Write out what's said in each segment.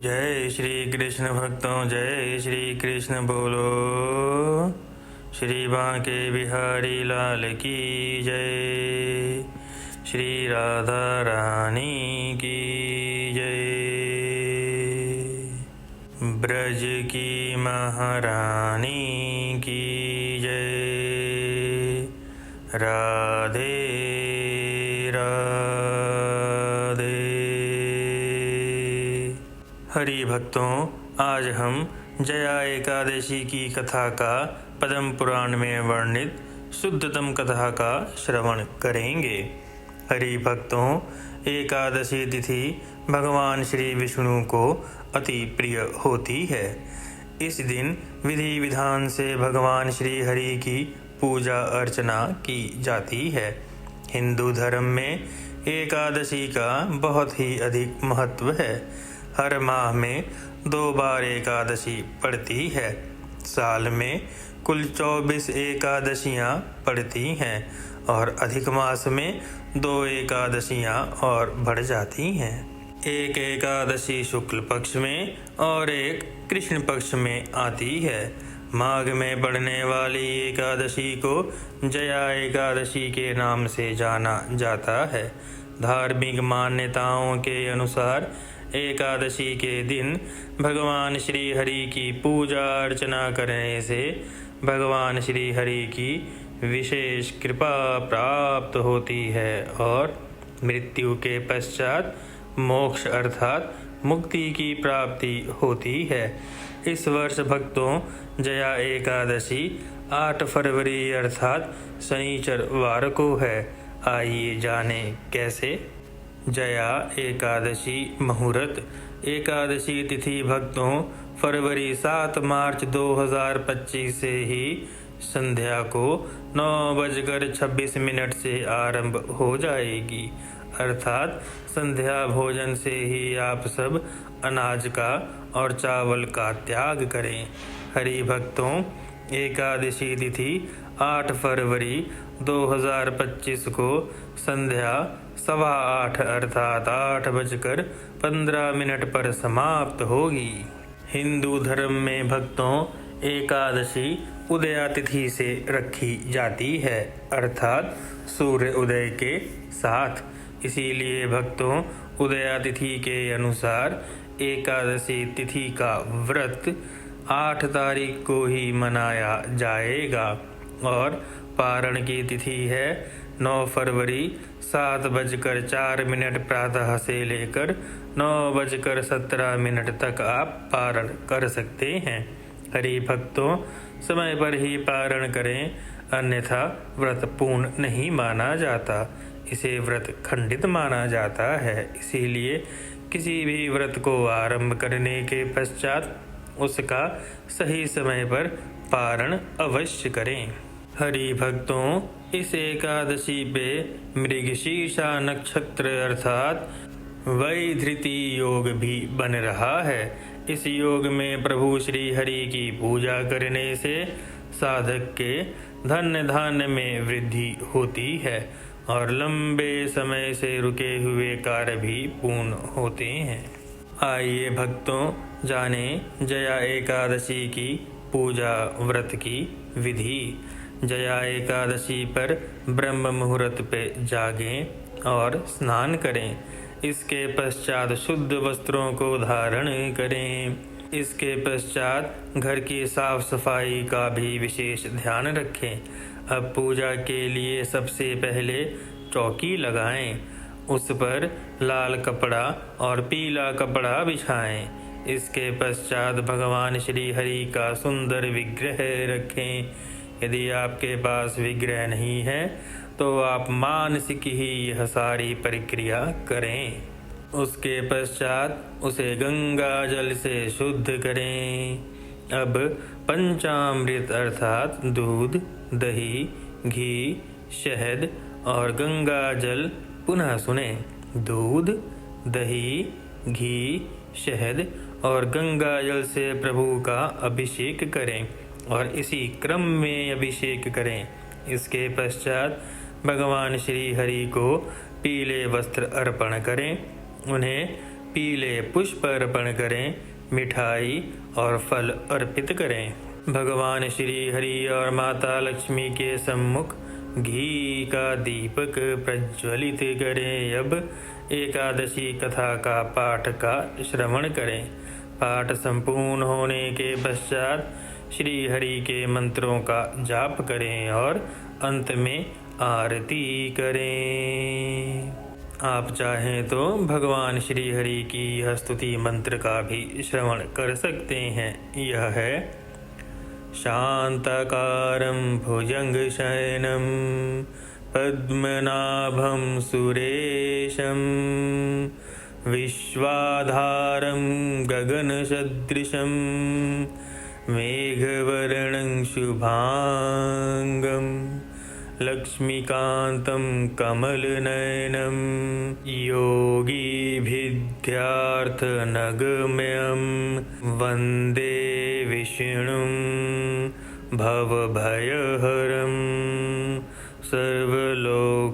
जय श्री कृष्ण भक्तों, जय श्री कृष्ण बोलो। श्री बांके बिहारी लाल की जय। श्री राधा रानी की जय। ब्रज की महारानी की जय। राधे राधे। हरि भक्तों, आज हम जया एकादशी की कथा का पद्म पुराण में वर्णित शुद्धतम कथा का श्रवण करेंगे। हरि भक्तों, एकादशी तिथि भगवान श्री विष्णु को अति प्रिय होती है। इस दिन विधि विधान से भगवान श्री हरि की पूजा अर्चना की जाती है। हिंदू धर्म में एकादशी का बहुत ही अधिक महत्व है। हर माह में 2 बार एकादशी पड़ती है। साल में कुल 24 एकादशियां पड़ती हैं और अधिक मास में 2 एकादशियां और बढ़ जाती हैं। एक एकादशी शुक्ल पक्ष में और एक कृष्ण पक्ष में आती है। माघ में पड़ने वाली एकादशी को जया एकादशी के नाम से जाना जाता है। धार्मिक मान्यताओं के अनुसार एकादशी के दिन भगवान श्री हरि की पूजा अर्चना करने से भगवान श्री हरि की विशेष कृपा प्राप्त होती है और मृत्यु के पश्चात मोक्ष अर्थात मुक्ति की प्राप्ति होती है। इस वर्ष भक्तों जया एकादशी 8 फरवरी अर्थात शनिचरवार को है। आइए जाने कैसे। जया एकादशी मुहूर्त। एकादशी तिथि भक्तों फरवरी 7 मार्च 2025 से ही संध्या को 9:26 से आरंभ हो जाएगी, अर्थात संध्या भोजन से ही आप सब अनाज का और चावल का त्याग करें। हरि भक्तों, एकादशी तिथि 8 फरवरी 2025 को संध्या 8:15 अर्थात 8:15 पर समाप्त होगी। हिंदू धर्म में भक्तों एकादशी उदया तिथि से रखी जाती है, अर्थात सूर्य उदय के साथ। इसीलिए भक्तों उदया तिथि के अनुसार एकादशी तिथि का व्रत 8 तारीख को ही मनाया जाएगा और पारण की तिथि है 9 फरवरी 7:04 प्रातः से लेकर 9:17 तक आप पारण कर सकते हैं। हरि भक्तों, समय पर ही पारण करें, अन्यथा व्रत पूर्ण नहीं माना जाता। इसे व्रत खंडित माना जाता है। इसीलिए किसी भी व्रत को आरंभ करने के पश्चात उसका सही समय पर पारण अवश्य करें। हरि भक्तों, इस एकादशी पे मृगशीर्षा नक्षत्र अर्थात वैधृति योग भी बन रहा है। इस योग में प्रभु श्री हरि की पूजा करने से साधक के धन धान्य में वृद्धि होती है और लंबे समय से रुके हुए कार्य भी पूर्ण होते हैं। आइए भक्तों जाने जया एकादशी की पूजा व्रत की विधि। जया एकादशी पर ब्रह्म मुहूर्त पे जागें और स्नान करें। इसके पश्चात शुद्ध वस्त्रों को धारण करें। इसके पश्चात घर की साफ सफाई का भी विशेष ध्यान रखें। अब पूजा के लिए सबसे पहले चौकी लगाएं, उस पर लाल कपड़ा और पीला कपड़ा बिछाएं। इसके पश्चात भगवान श्री हरि का सुंदर विग्रह रखें। यदि आपके पास विग्रह नहीं है तो आप मानसिक ही यह सारी प्रक्रिया करें। उसके पश्चात उसे गंगा जल से शुद्ध करें। अब पंचामृत अर्थात दूध, दही, घी, शहद और गंगा जल पुनः सुने। दूध, दही, घी, शहद और गंगा जल से प्रभु का अभिषेक करें और इसी क्रम में अभिषेक करें। इसके पश्चात भगवान श्री हरि को पीले वस्त्र अर्पण करें। उन्हें पीले पुष्प अर्पण करें, मिठाई और फल अर्पित करें। भगवान श्री हरि और माता लक्ष्मी के सम्मुख घी का दीपक प्रज्वलित करें। अब एकादशी कथा का पाठ का श्रवण करें। पाठ संपूर्ण होने के पश्चात श्री हरि के मंत्रों का जाप करें और अंत में आरती करें। आप चाहें तो भगवान श्री हरि की यह स्तुति मंत्र का भी श्रवण कर सकते हैं। यह है शांताकारं भुजंगशयनं पद्मनाभं सुरेशं विश्वाधारं गगनसदृशं मेघवर्णं शुभांगं लक्ष्मीकान्तं कमलनयनं योगीभिध्यार्थनगम्यं वन्दे विष्णुं भवभयहरं सर्वलोकैनाथं।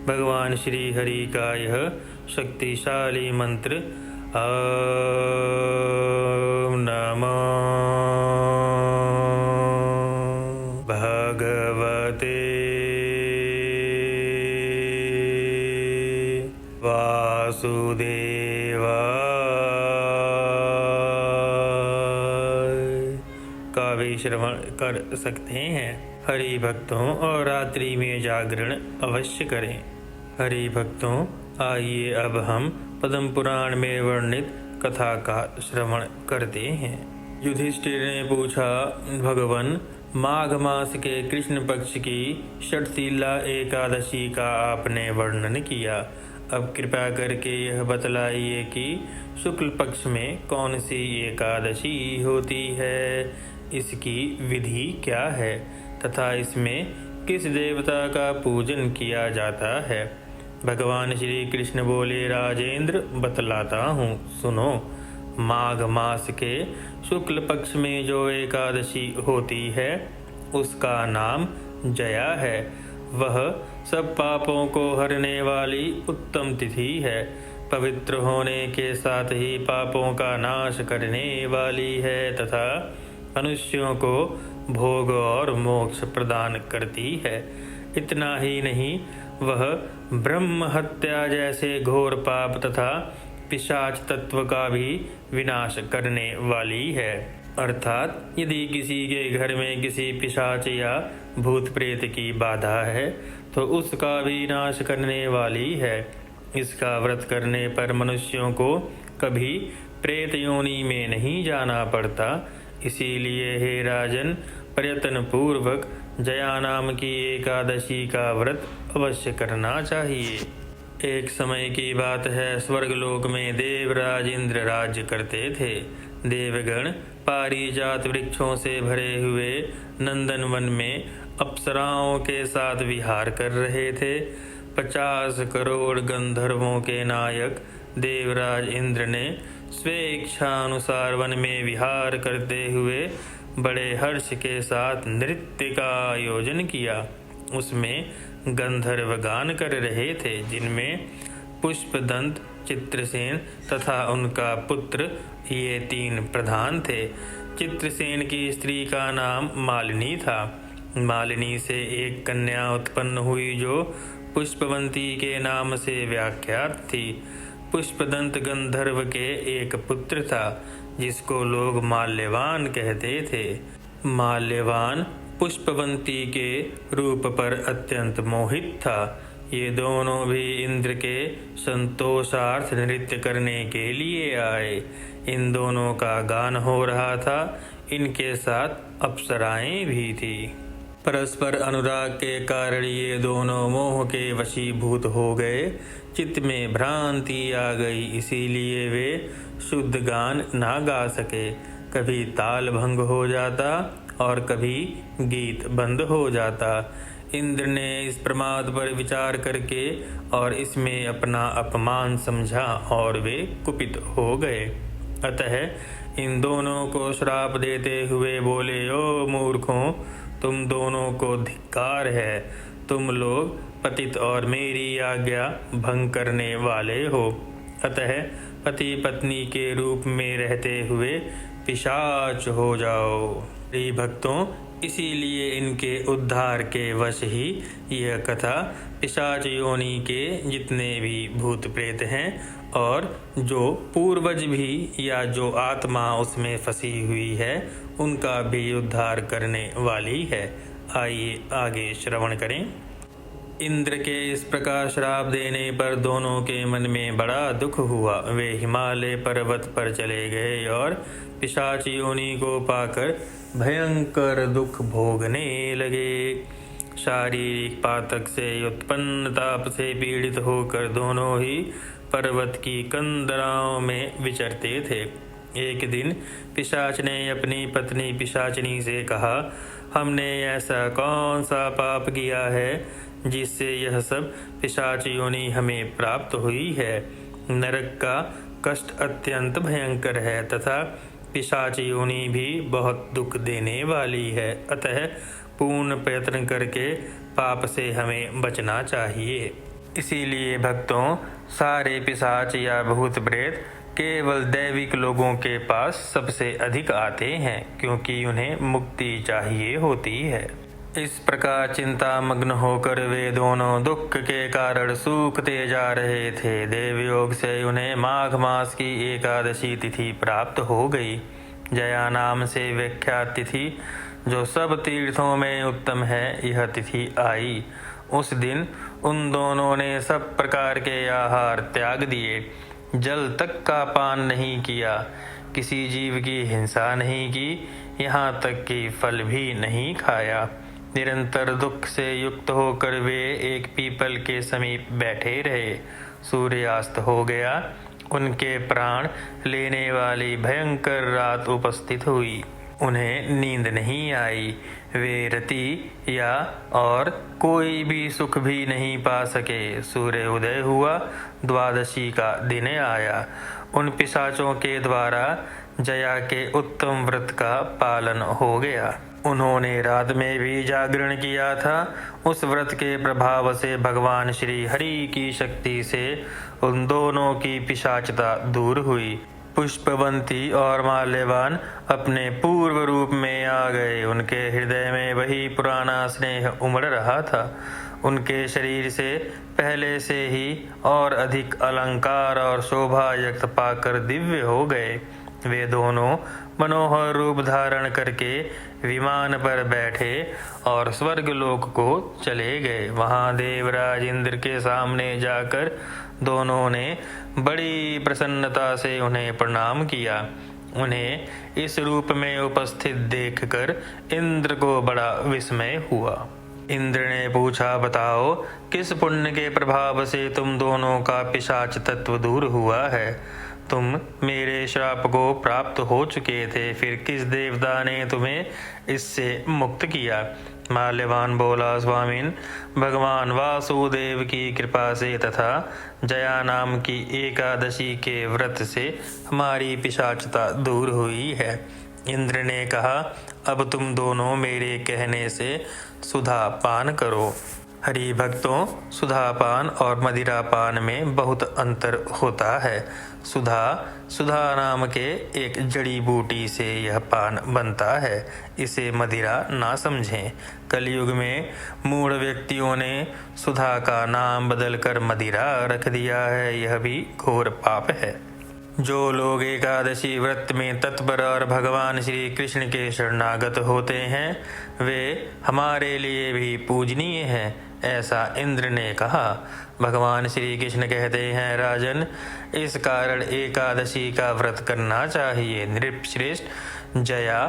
भगवान श्री हरि का यह शक्तिशाली मंत्र ॐ नमो भगवते वासुदेवाय का भी श्रवण कर सकते हैं। हरि भक्तों और रात्रि में जागरण अवश्य करें। हरि भक्तों, आइए अब हम पद्म पुराण में वर्णित कथा का श्रवण करते हैं। युधिष्ठिर ने पूछा, भगवन, माघ मास के कृष्ण पक्ष की षटशीला एकादशी का आपने वर्णन किया। अब कृपा करके यह बतलाइए कि शुक्ल पक्ष में कौन सी एकादशी होती है, इसकी विधि क्या है तथा इसमें किस देवता का पूजन किया जाता है। भगवान श्री कृष्ण बोले, राजेंद्र, बतलाता हूँ, सुनो। माघ मास के शुक्ल पक्ष में जो एकादशी होती है उसका नाम जया है। वह सब पापों को हरने वाली उत्तम तिथि है। पवित्र होने के साथ ही पापों का नाश करने वाली है तथा मनुष्यों को भोग और मोक्ष प्रदान करती है। इतना ही नहीं, वह ब्रह्म हत्या जैसे घोर पाप तथा पिशाच तत्व का भी विनाश करने वाली है। अर्थात यदि किसी के घर में किसी पिशाच या भूत प्रेत की बाधा है तो उसका भी नाश करने वाली है। इसका व्रत करने पर मनुष्यों को कभी प्रेत योनि में नहीं जाना पड़ता। इसीलिए हे राजन, प्रयत्न पूर्वक जया नाम की एकादशी का व्रत अवश्य करना चाहिए। एक समय की बात है, स्वर्गलोक में देवराज इंद्र राज्य करते थे। देवगण पारिजात वृक्षों से भरे हुए नंदनवन में अप्सराओं के साथ विहार कर रहे थे। 50 करोड़ गंधर्वों के नायक देवराज इंद्र ने स्वेच्छानुसार वन में विहार करते हुए बड़े हर्ष के साथ नृत्य का आयोजन किया। उसमें गंधर्व गान कर रहे थे, जिनमें पुष्पदंत, चित्रसेन तथा उनका पुत्र ये 3 प्रधान थे। चित्रसेन की स्त्री का नाम मालिनी था। मालिनी से एक कन्या उत्पन्न हुई जो पुष्पवंती के नाम से व्याख्यात थी। पुष्पदंत गंधर्व के एक पुत्र था जिसको लोग माल्यवान कहते थे। माल्यवान पुष्पवंती के रूप पर अत्यंत मोहित था। ये दोनों भी इंद्र के संतोषार्थ नृत्य करने के लिए आए। इन दोनों का गान हो रहा था। इनके साथ अप्सराएं भी थी। परस्पर अनुराग के कारण ये दोनों मोह के वशीभूत हो गए। चित्त में भ्रांति आ गई, इसीलिए वे शुद्ध गान ना गा सके। कभी ताल भंग हो जाता और कभी गीत बंद हो जाता। इंद्र ने इस प्रमाद पर विचार करके और इसमें अपना अपमान समझा और वे कुपित हो गए। अतः इन दोनों को श्राप देते हुए बोले, ओ मूर्खों, तुम दोनों को धिक्कार है। तुम लोग पतित और मेरी आज्ञा भंग करने वाले हो। अतः पति पत्नी के रूप में रहते हुए पिशाच हो जाओ। प्रिय भक्तों, इसीलिए इनके उद्धार के वश ही यह कथा पिशाच योनि के जितने भी भूत प्रेत हैं और जो पूर्वज भी या जो आत्मा उसमें फंसी हुई है उनका भी उद्धार करने वाली है। आइए आगे श्रवण करें। इंद्र के इस प्रकार श्राप देने पर दोनों के मन में बड़ा दुख हुआ। वे हिमालय पर्वत पर चले गए और पिशाच योनि को पाकर भयंकर दुख भोगने लगे। शारीरिक पातक से उत्पन्न ताप से पीड़ित होकर दोनों ही पर्वत की कंदराओं में विचरते थे। एक दिन पिशाच ने अपनी पत्नी पिशाचिनी से कहा, हमने ऐसा कौन सा पाप किया है जिससे यह सब पिशाच योनि हमें प्राप्त हुई है। नरक का कष्ट अत्यंत भयंकर है तथा पिशाच योनि भी बहुत दुख देने वाली है। अतः पूर्ण प्रयत्न करके पाप से हमें बचना चाहिए। इसीलिए भक्तों, सारे पिशाच या भूत प्रेत केवल दैविक लोगों के पास सबसे अधिक आते हैं, क्योंकि उन्हें मुक्ति चाहिए होती है। इस प्रकार चिंतामग्न होकर वे दोनों दुख के कारण सूखते जा रहे थे। देवयोग से उन्हें माघ मास की एकादशी तिथि प्राप्त हो गई। जया नाम से विख्यात तिथि, जो सब तीर्थों में उत्तम है, यह तिथि आई। उस दिन उन दोनों ने सब प्रकार के आहार त्याग दिए, जल तक का पान नहीं किया, किसी जीव की हिंसा नहीं की, यहाँ तक कि फल भी नहीं खाया। निरंतर दुख से युक्त होकर वे एक पीपल के समीप बैठे रहे। सूर्यास्त हो गया। उनके प्राण लेने वाली भयंकर रात उपस्थित हुई। उन्हें नींद नहीं आई। वे रति या और कोई भी सुख भी नहीं पा सके। सूर्य उदय हुआ। द्वादशी का दिन आया। उन पिशाचों के द्वारा जया के उत्तम व्रत का पालन हो गया। उन्होंने रात में भी जागरण किया था। उस व्रत के प्रभाव से भगवान श्री हरि की शक्ति से उन दोनों की पिशाचता दूर हुई। पुष्पवंती और माल्यवान अपने पूर्व रूप में आ गए। उनके हृदय में वही पुराना स्नेह उमड़ रहा था। उनके शरीर से पहले से ही और अधिक अलंकार और शोभा युक्त पाकर दिव्य हो गए। वे दोनों मनोहर रूप धारण करके विमान पर बैठे और स्वर्गलोक को चले गए। वहां देवराज इंद्र के सामने जाकर दोनों ने बड़ी प्रसन्नता से उन्हें प्रणाम किया। उन्हें इस रूप में उपस्थित देखकर इंद्र को बड़ा विस्मय हुआ। इंद्र ने पूछा, बताओ किस पुण्य के प्रभाव से तुम दोनों का पिशाच तत्व दूर हुआ है? तुम मेरे श्राप को प्राप्त हो चुके थे, फिर किस देवता ने तुम्हें इससे मुक्त किया? माल्यवान बोला, स्वामिन, भगवान वासुदेव की कृपा से तथा जया नाम की एकादशी के व्रत से हमारी पिशाचता दूर हुई है। इंद्र ने कहा, अब तुम दोनों मेरे कहने से सुधा पान करो। हरि भक्तों, सुधापान और मदिरापान में बहुत अंतर होता है। सुधा नाम के एक जड़ी बूटी से यह पान बनता है। इसे मदिरा ना समझें। कलयुग में मूढ़ व्यक्तियों ने सुधा का नाम बदलकर मदिरा रख दिया है। यह भी घोर पाप है। जो लोग एकादशी व्रत में तत्पर और भगवान श्री कृष्ण के शरणागत होते हैं, वे हमारे लिए भी पूजनीय हैं, ऐसा इंद्र ने कहा। भगवान श्री कृष्ण कहते हैं, राजन, इस कारण एकादशी का व्रत करना चाहिए। नृपश्रेष्ठ, जया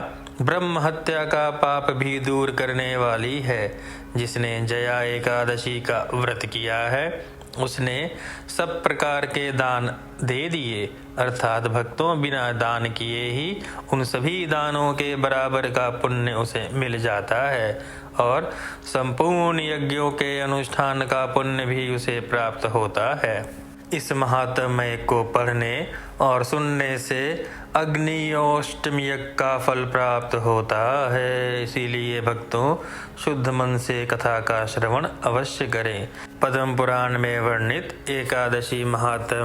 ब्रह्म हत्या का पाप भी दूर करने वाली है। जिसने जया एकादशी का व्रत किया है उसने सब प्रकार के दान दे दिए, अर्थात भक्तों बिना दान किए ही उन सभी दानों के बराबर का पुण्य उसे मिल जाता है और संपूर्ण यज्ञों के अनुष्ठान का पुण्य भी उसे प्राप्त होता है। इस महात्म्य को पढ़ने और सुनने से अग्नियोष्टमी का फल प्राप्त होता है। इसीलिए भक्तों शुद्ध मन से कथा का श्रवण अवश्य करें। पद्म पुराण में वर्णित एकादशी महात्म्य